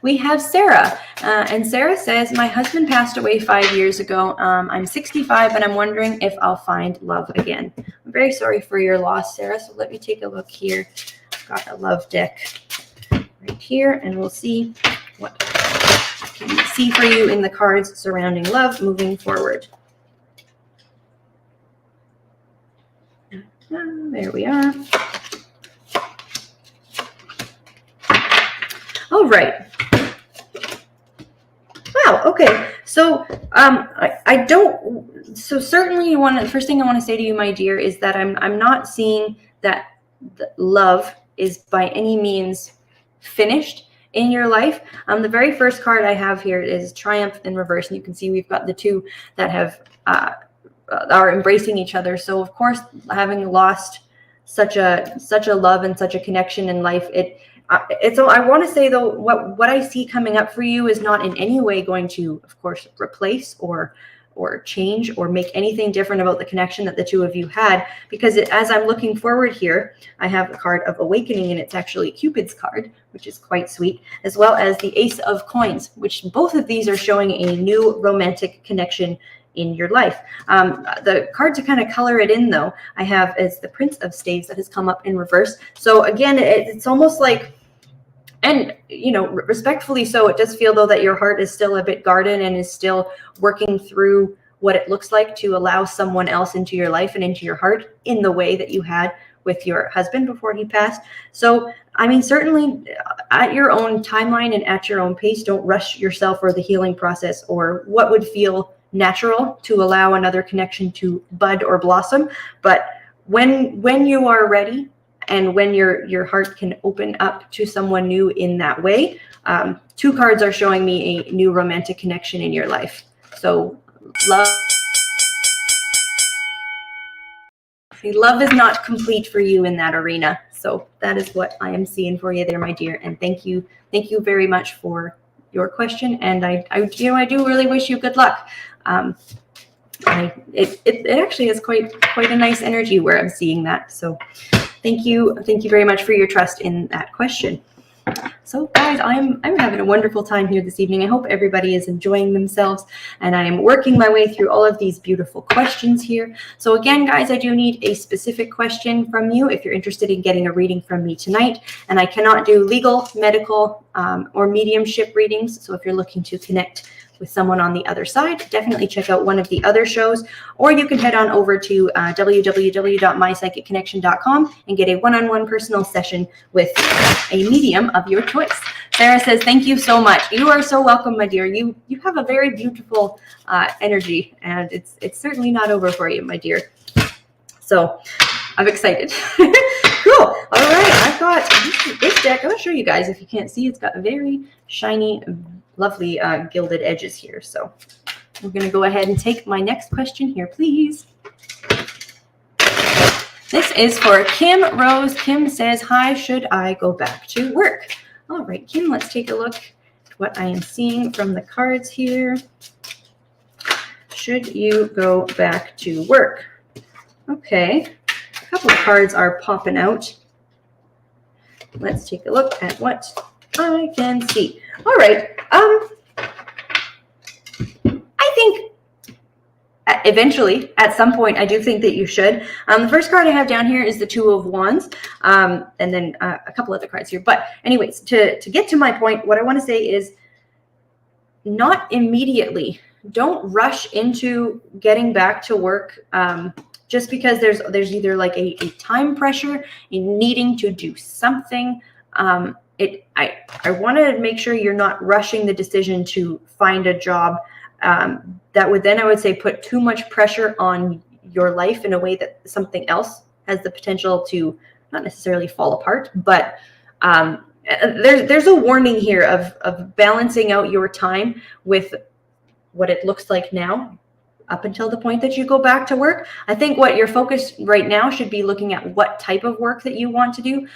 We have Sarah, and Sarah says, my husband passed away 5 years ago. I'm 65, and I'm wondering if I'll find love again. I'm very sorry for your loss, Sarah, so let me take a look here. I've got a love deck right here, and we'll see what I can see for you in the cards surrounding love moving forward. There we are. All right. Wow. Okay. So I don't. So certainly, the first thing I want to say to you, my dear, is that I'm not seeing that love is by any means finished in your life. The very first card I have here is Triumph in reverse, and you can see we've got the 2 that have are embracing each other. So of course, having lost such a love and such a connection in life, I want to say though, what I see coming up for you is not in any way going to, of course, replace or change or make anything different about the connection that the 2 of you had, because as I'm looking forward here, I have a card of Awakening, and it's actually Cupid's card, which is quite sweet, as well as the Ace of Coins, which both of these are showing a new romantic connection in your life. The card to kind of color it in, though, I have is the Prince of Staves that has come up in reverse. So again, it's almost like, and respectfully so, it does feel though that your heart is still a bit guarded and is still working through what it looks like to allow someone else into your life and into your heart in the way that you had with your husband before he passed. So I mean, certainly at your own timeline and at your own pace, don't rush yourself or the healing process or what would feel natural to allow another connection to bud or blossom. But when you are ready, and when your heart can open up to someone new in that way, 2 cards are showing me a new romantic connection in your life. So love is not complete for you in that arena. So that is what I am seeing for you there, my dear. And thank you very much for your question. And I do really wish you good luck. it actually is quite a nice energy where I'm seeing that. So thank you very much for your trust in that question. So guys, I'm having a wonderful time here this evening. I hope everybody is enjoying themselves, and I am working my way through all of these beautiful questions here. So again, guys, I do need a specific question from you if you're interested in getting a reading from me tonight. And I cannot do legal, medical, or mediumship readings. So if you're looking to connect with someone on the other side, definitely check out one of the other shows, or you can head on over to www.mypsychicconnection.com and get a one-on-one personal session with a medium of your choice. Sarah says, thank you so much. You are so welcome, my dear. You have a very beautiful energy, and it's certainly not over for you, my dear. So I'm excited. Cool. All right, I've got this deck. I'm going to show you guys. If you can't see, it's got very shiny, lovely gilded edges here. So we're going to go ahead and take my next question here, please. This is for Kim Rose. Kim says, hi, should I go back to work? All right, Kim, let's take a look at what I am seeing from the cards here. Should you go back to work? Okay, a couple of cards are popping out. Let's take a look at what I can see. All right. I think eventually, at some point, I do think that you should. The first card I have down here is the Two of Wands, and then a couple other cards here. But anyways, to get to my point, what I want to say is not immediately. Don't rush into getting back to work just because there's either like a time pressure in needing to do something. I want to make sure you're not rushing the decision to find a job that would then, I would say, put too much pressure on your life in a way that something else has the potential to not necessarily fall apart. But there's a warning here of balancing out your time with what it looks like now up until the point that you go back to work. I think what your focus right now should be looking at what type of work that you want to do,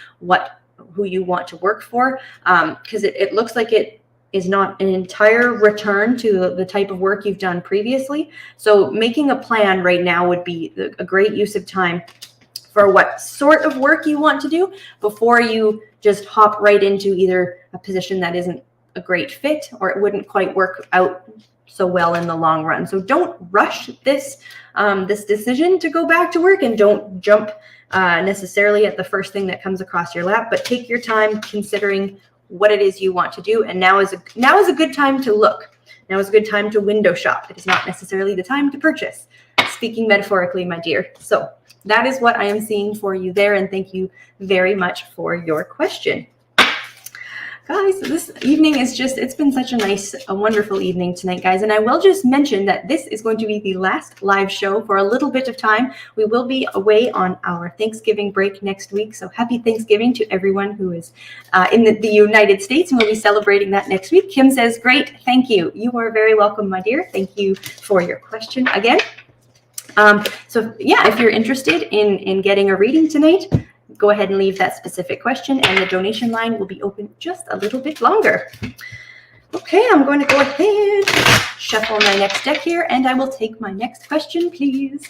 who you want to work for, because it looks like it is not an entire return to the type of work you've done previously. So making a plan right now would be a great use of time for what sort of work you want to do before you just hop right into either a position that isn't a great fit or it wouldn't quite work out so well in the long run. So don't rush this decision to go back to work, and don't jump necessarily at the first thing that comes across your lap, but take your time considering what it is you want to do. And now is a good time to look. Now is a good time to window shop. It is not necessarily the time to purchase, speaking metaphorically, my dear. So that is what I am seeing for you there, and thank you very much for your question. Guys, this evening it's been such a wonderful evening tonight, guys. And I will just mention that this is going to be the last live show for a little bit of time. We will be away on our Thanksgiving break next week. So happy Thanksgiving to everyone who is in the United States, and we'll be celebrating that next week. Kim says, great, thank you. You are very welcome, my dear. Thank you for your question again. So yeah, if you're interested in getting a reading tonight, go ahead and leave that specific question, and the donation line will be open just a little bit longer. Okay, I'm going to go ahead, shuffle my next deck here, and I will take my next question, please.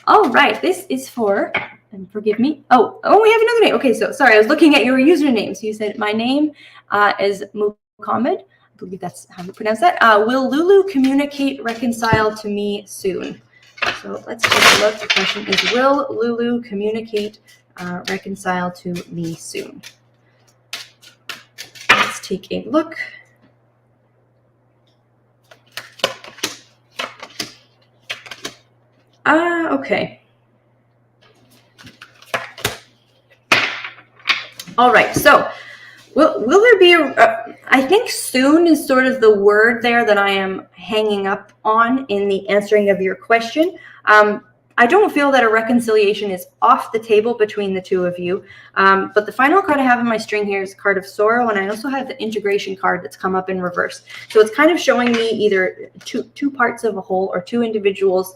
All right, this is for, and forgive me. Oh, we have another name. Okay, so sorry, I was looking at your username. So you said my name is Muhammad. I believe that's how you pronounce that. Will Lulu communicate, reconcile to me soon? So let's take a look. The question is, will Lulu communicate, reconcile to me soon? Let's take a look. Okay. All right, so will there be I think soon is sort of the word there that I am hanging up on in the answering of your question. I don't feel that a reconciliation is off the table between the two of you. But the final card I have in my string here is a card of sorrow, and I also have the integration card that's come up in reverse. So it's kind of showing me either two parts of a whole or two individuals.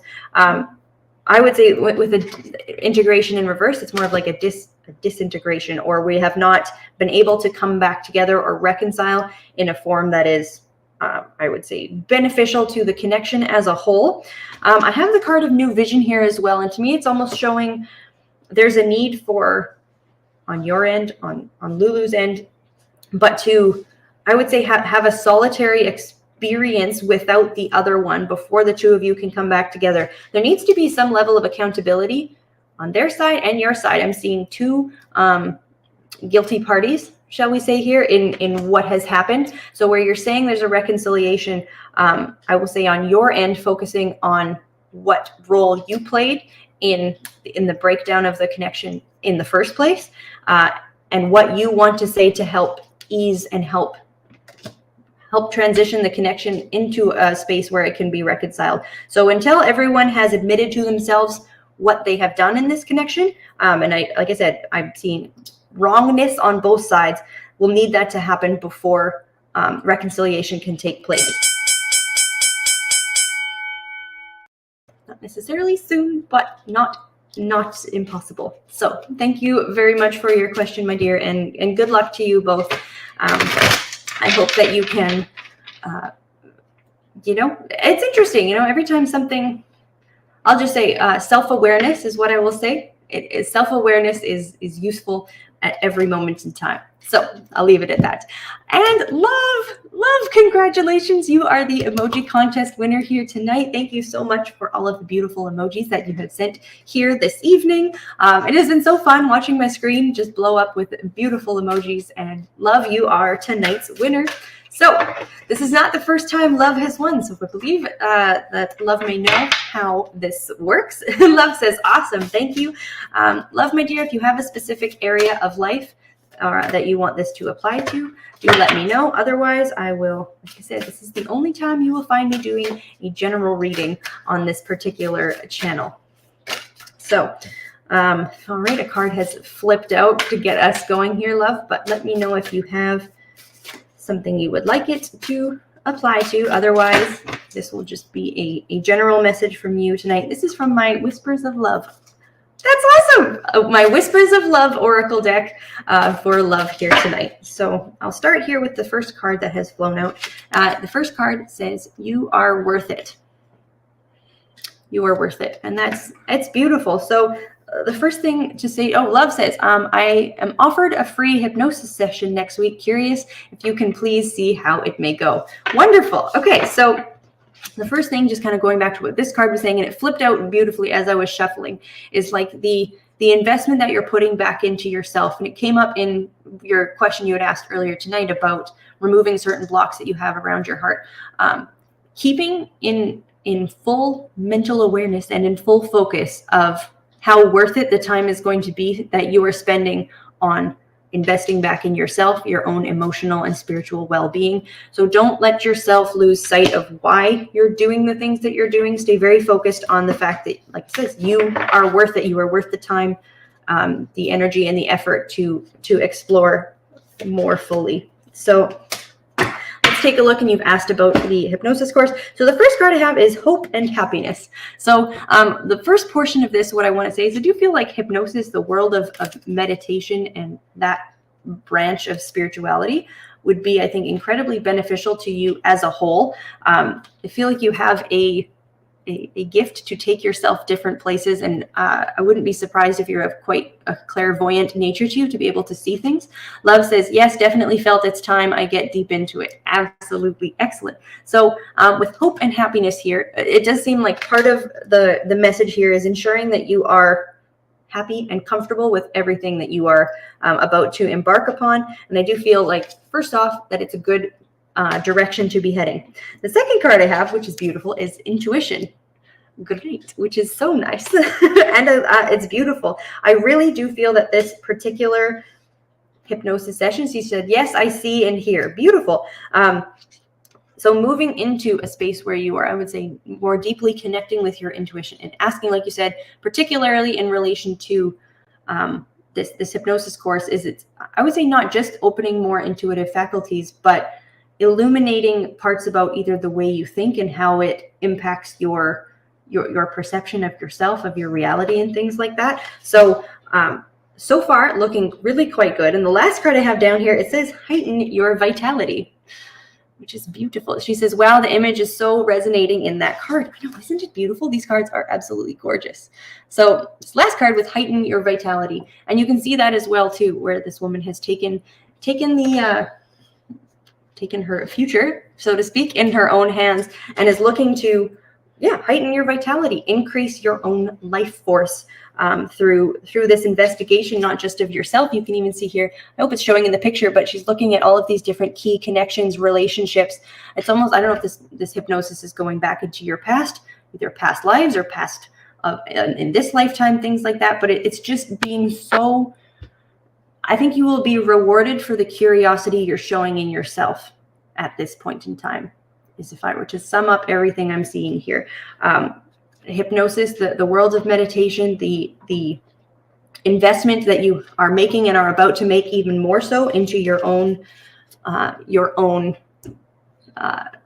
I would say with an integration in reverse, it's more of like a disintegration, or we have not been able to come back together or reconcile in a form that is I would say, beneficial to the connection as a whole. I have the card of new vision here as well. And to me, it's almost showing there's a need for, on your end, on Lulu's end, but to, I would say, have a solitary experience without the other one before the two of you can come back together. There needs to be some level of accountability on their side and your side. I'm seeing two guilty parties, shall we say, here in what has happened. So where you're saying there's a reconciliation, I will say on your end, focusing on what role you played in the breakdown of the connection in the first place, and what you want to say to help ease and help transition the connection into a space where it can be reconciled. So until everyone has admitted to themselves what they have done in this connection, and like I said, I'm seeing wrongness on both sides, we'll need that to happen before reconciliation can take place. Not necessarily soon, but not impossible. So thank you very much for your question, my dear, and good luck to you both. I hope that you can, it's interesting, every time something, I'll just say self-awareness is what I will say. Self-awareness is useful at every moment in time. So I'll leave it at that. And love, congratulations. You are the emoji contest winner here tonight. Thank you so much for all of the beautiful emojis that you have sent here this evening. It has been so fun watching my screen just blow up with beautiful emojis, and love, you are tonight's winner. So this is not the first time Love has won. So I believe that Love may know how this works. Love says, awesome, thank you. Love, my dear, if you have a specific area of life that you want this to apply to, do let me know. Otherwise, I will, like I said, this is the only time you will find me doing a general reading on this particular channel. So, all right, a card has flipped out to get us going here, Love, but let me know if you have something you would like it to apply to. Otherwise, this will just be a general message from you tonight. This is from my Whispers of Love. That's awesome. My Whispers of Love Oracle deck for Love here tonight. So I'll start here with the first card that has flown out. The first card says, you are worth it. You are worth it. And it's beautiful. So the first thing to say, Love says, I am offered a free hypnosis session next week. Curious if you can please see how it may go. Wonderful. Okay, so the first thing, just kind of going back to what this card was saying, and it flipped out beautifully as I was shuffling, is like the investment that you're putting back into yourself. And it came up in your question you had asked earlier tonight about removing certain blocks that you have around your heart. Keeping in full mental awareness and in full focus of how worth it the time is going to be that you are spending on investing back in yourself, your own emotional and spiritual well-being. So don't let yourself lose sight of why you're doing the things that you're doing. Stay very focused on the fact that, like it says, you are worth it. You are worth the time, the energy, and the effort to explore more fully. So let's take a look, and you've asked about the hypnosis course. So the first card I have is Hope and Happiness. So the first portion of this, what I want to say is I do feel like hypnosis, the world of meditation and that branch of spirituality, would be, I think, incredibly beneficial to you as a whole. I feel like you have a gift to take yourself different places, and I wouldn't be surprised if you're of quite a clairvoyant nature to you to be able to see things. Love says, yes, definitely felt it's time I get deep into it. Absolutely excellent. So with Hope and Happiness here, it does seem like part of the message here is ensuring that you are happy and comfortable with everything that you are about to embark upon. And I do feel like, first off, that it's a good direction to be heading. The second card I have, which is beautiful, is Intuition. Great, which is so nice. And it's beautiful. I really do feel that this particular hypnosis session, she said, yes, I see and hear. Beautiful. So moving into a space where you are, I would say, more deeply connecting with your intuition and asking, like you said, particularly in relation to this hypnosis course, is it's, I would say, not just opening more intuitive faculties, but illuminating parts about either the way you think and how it impacts your perception of yourself, of your reality, and things like that. So so far looking really quite good. And the last card I have down here, it says heighten your vitality. which is beautiful. She says, wow, the image is so resonating in that card. I know, isn't it beautiful? These cards are absolutely gorgeous. So this last card with heighten your vitality. And you can see that as well too, where this woman has taken her future, so to speak, in her own hands and is looking to, heighten your vitality, increase your own life force through this investigation, not just of yourself. You can even see here, I hope it's showing in the picture, but she's looking at all of these different key connections, relationships. It's almost, I don't know if this hypnosis is going back into your past, either past lives or past in this lifetime, things like that. But it's just being so, I think you will be rewarded for the curiosity you're showing in yourself at this point in time, is if I were to sum up everything I'm seeing here. Hypnosis, the world of meditation, the investment that you are making and are about to make even more so into your own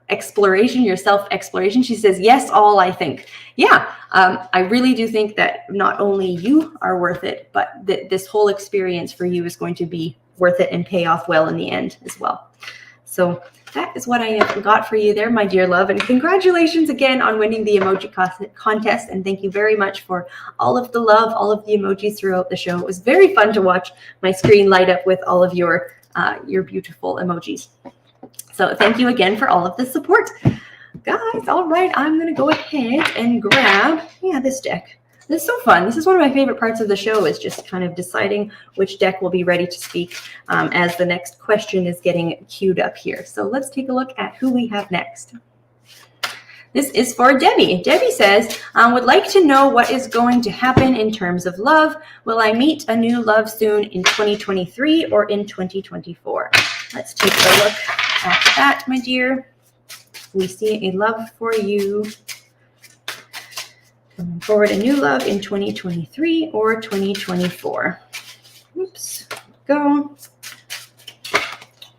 exploration, your self-exploration. She says, yes, all, I think. Yeah, I really do think that not only you are worth it, but that this whole experience for you is going to be worth it and pay off well in the end as well. So that is what I have got for you there, my dear love. And congratulations again on winning the emoji contest. And thank you very much for all of the love, all of the emojis throughout the show. It was very fun to watch my screen light up with all of your beautiful emojis. So thank you again for all of the support. Guys, all right, I'm going to go ahead and grab, this deck. This is so fun. This is one of my favorite parts of the show, is just kind of deciding which deck will be ready to speak as the next question is getting queued up here. So let's take a look at who we have next. This is for Debbie. Debbie says, would like to know what is going to happen in terms of love. Will I meet a new love soon in 2023 or in 2024? Let's take a look at that, my dear. We see a love for you. Coming forward, a new love in 2023 or 2024. Oops, go.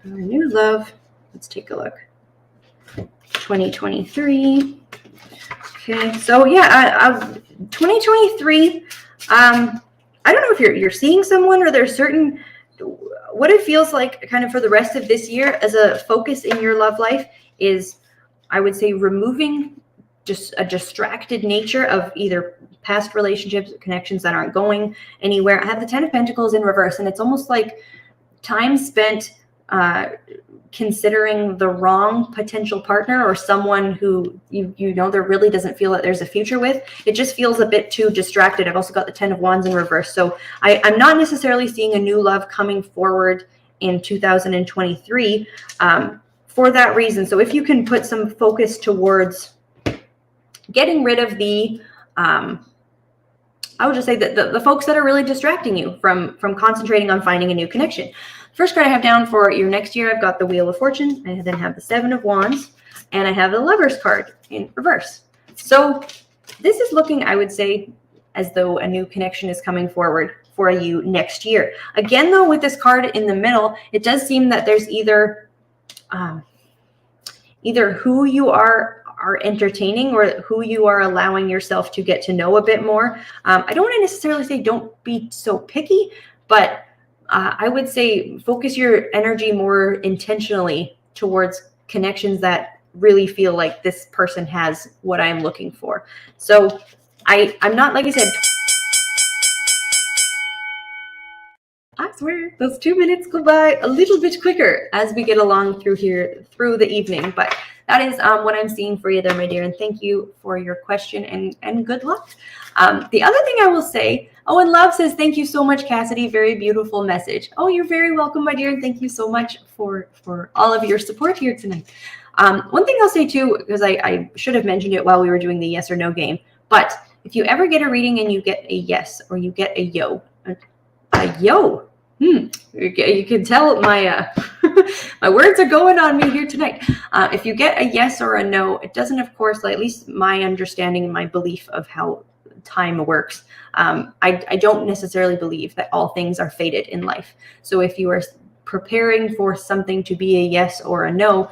A new love. Let's take a look. 2023. Okay, so 2023. I don't know if you're seeing someone, or there's certain, what it feels like kind of for the rest of this year as a focus in your love life is, I would say, removing just a distracted nature of either past relationships, connections that aren't going anywhere. I have the 10 of Pentacles in reverse, and it's almost like time spent considering the wrong potential partner, or someone who there really doesn't feel that there's a future with. It just feels a bit too distracted. I've also got the 10 of Wands in reverse. So I'm not necessarily seeing a new love coming forward in 2023 for that reason. So if you can put some focus towards getting rid of the, I would just say that the folks that are really distracting you from concentrating on finding a new connection. First card I have down for your next year, I've got the Wheel of Fortune. I then have the 7 of Wands, and I have the Lover's card in reverse. So this is looking, I would say, as though a new connection is coming forward for you next year. Again, though, with this card in the middle, it does seem that there's either who you are entertaining or who you are allowing yourself to get to know a bit more. I don't want to necessarily say don't be so picky, but I would say focus your energy more intentionally towards connections that really feel like this person has what I'm looking for. So I'm not, like I said, I swear those 2 minutes go by a little bit quicker as we get along through the evening, but that is what I'm seeing for you there, my dear. And thank you for your question and good luck. The other thing I will say, and Love says, thank you so much, Cassidy. Very beautiful message. Oh, you're very welcome, my dear. And thank you so much for all of your support here tonight. One thing I'll say too, because I should have mentioned it while we were doing the yes or no game, but if you ever get a reading and you get a yes or you get a yo, you can tell my my words are going on me here tonight. If you get a yes or a no, it doesn't, of course, at least my understanding and my belief of how time works. I don't necessarily believe that all things are fated in life. So if you are preparing for something to be a yes or a no,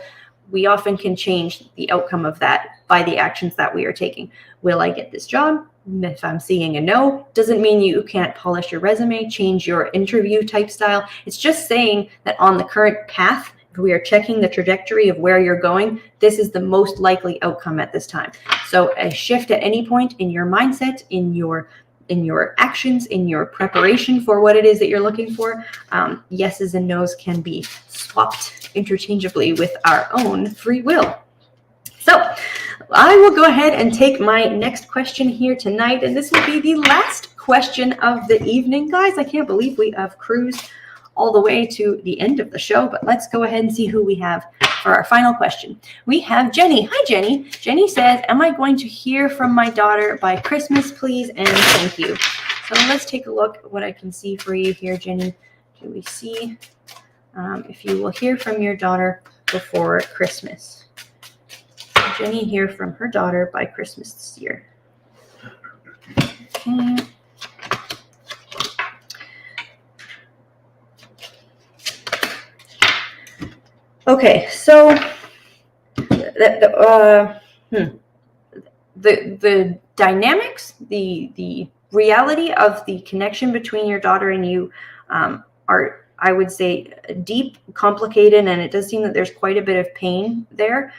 we often can change the outcome of that by the actions that we are taking. Will I get this job? If I'm seeing a no, doesn't mean you can't polish your resume, change your interview type style. It's just saying that on the current path, we are checking the trajectory of where you're going, this is the most likely outcome at this time. So a shift at any point in your mindset, in your actions, in your preparation for what it is that you're looking for, yeses and nos can be swapped interchangeably with our own free will. So I will go ahead and take my next question here tonight, and this will be the last question of the evening. Guys, I can't believe we have cruised all the way to the end of the show, but let's go ahead and see who we have for our final question. We have Jenny. Hi, Jenny. Jenny says, am I going to hear from my daughter by Christmas, please? And thank you. So let's take a look at what I can see for you here, Jenny. Do we see if you will hear from your daughter before Christmas? Jenny hear from her daughter by Christmas this year. Okay. Okay, so the dynamics, the reality of the connection between your daughter and you are, I would say, deep, complicated, and it does seem that there's quite a bit of pain there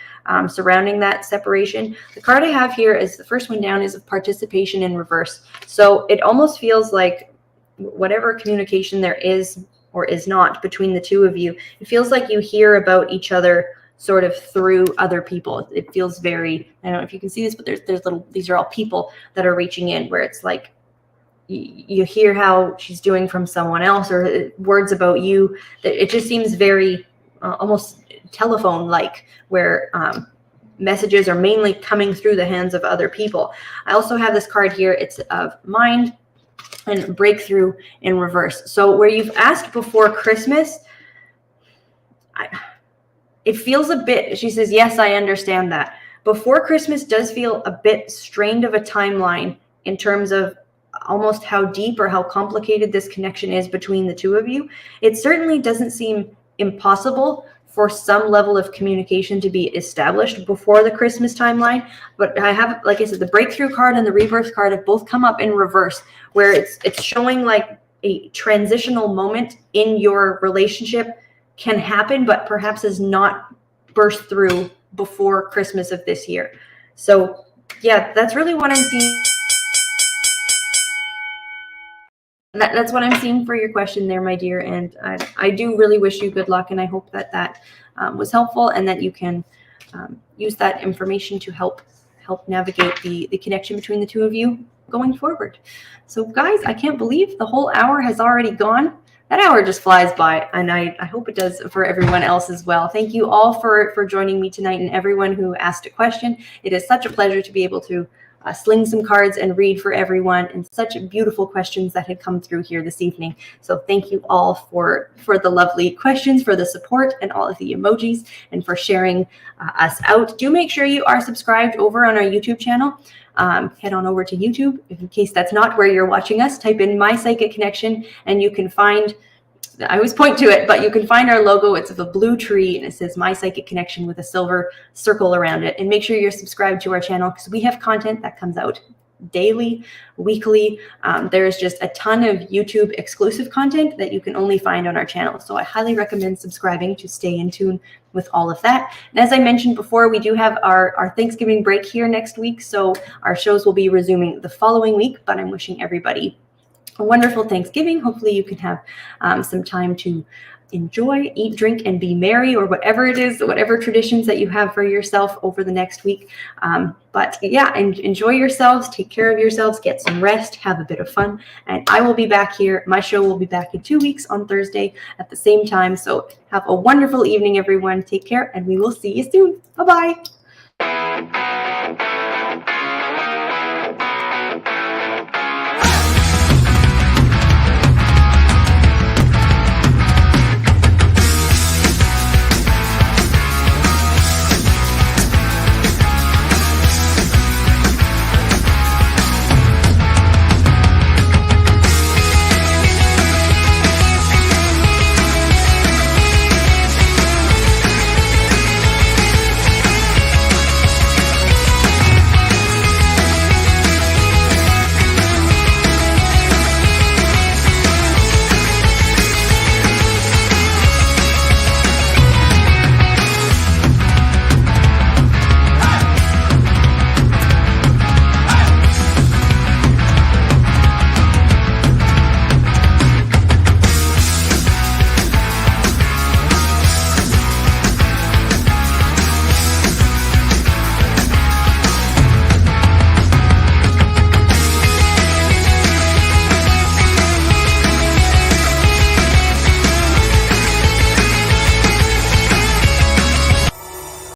surrounding that separation. The card I have here is the first one down is of participation in reverse. So it almost feels like whatever communication there is or is not between the two of you, it feels like you hear about each other sort of through other people. It feels very, I don't know if you can see this, but there's little, these are all people that are reaching in, where it's like you hear how she's doing from someone else, or words about you. It just seems very almost telephone-like, where messages are mainly coming through the hands of other people. I also have this card here. It's of mind and breakthrough in reverse. So where you've asked before Christmas, it feels a bit, she says, yes, I understand that. Before Christmas does feel a bit strained of a timeline in terms of almost how deep or how complicated this connection is between the two of you. It certainly doesn't seem impossible for some level of communication to be established before the Christmas timeline. But I have, like I said, the breakthrough card and the rebirth card have both come up in reverse, where it's showing like a transitional moment in your relationship can happen, but perhaps is not burst through before Christmas of this year. So yeah, that's really what I'm seeing. That's what I'm seeing for your question there, my dear. And I do really wish you good luck, and I hope that that was helpful, and that you can use that information to help navigate the connection between the two of you going forward. So guys, I can't believe the whole hour has already gone. That hour just flies by, and I hope it does for everyone else as well. Thank you all for joining me tonight, and everyone who asked a question. It is such a pleasure to be able to sling some cards and read for everyone, and such beautiful questions that had come through here this evening. So thank you all for the lovely questions, for the support, and all of the emojis, and for sharing us out. Do make sure you are subscribed over on our YouTube channel. Head on over to YouTube. In case that's not where you're watching us, type in My Psychic Connection, and you can find, I always point to it, but you can find our logo. It's of a blue tree, and it says My Psychic Connection with a silver circle around it. And make sure you're subscribed to our channel, because we have content that comes out daily, weekly. There's just a ton of YouTube exclusive content that you can only find on our channel. So I highly recommend subscribing to stay in tune with all of that. And as I mentioned before, we do have our Thanksgiving break here next week. So our shows will be resuming the following week, but I'm wishing everybody a wonderful Thanksgiving. Hopefully you can have some time to enjoy, eat, drink, and be merry, or whatever it is, whatever traditions that you have for yourself over the next week. But yeah, enjoy yourselves, take care of yourselves, get some rest, have a bit of fun. And I will be back here. My show will be back in 2 weeks on Thursday at the same time. So have a wonderful evening, everyone. Take care, and we will see you soon. Bye-bye.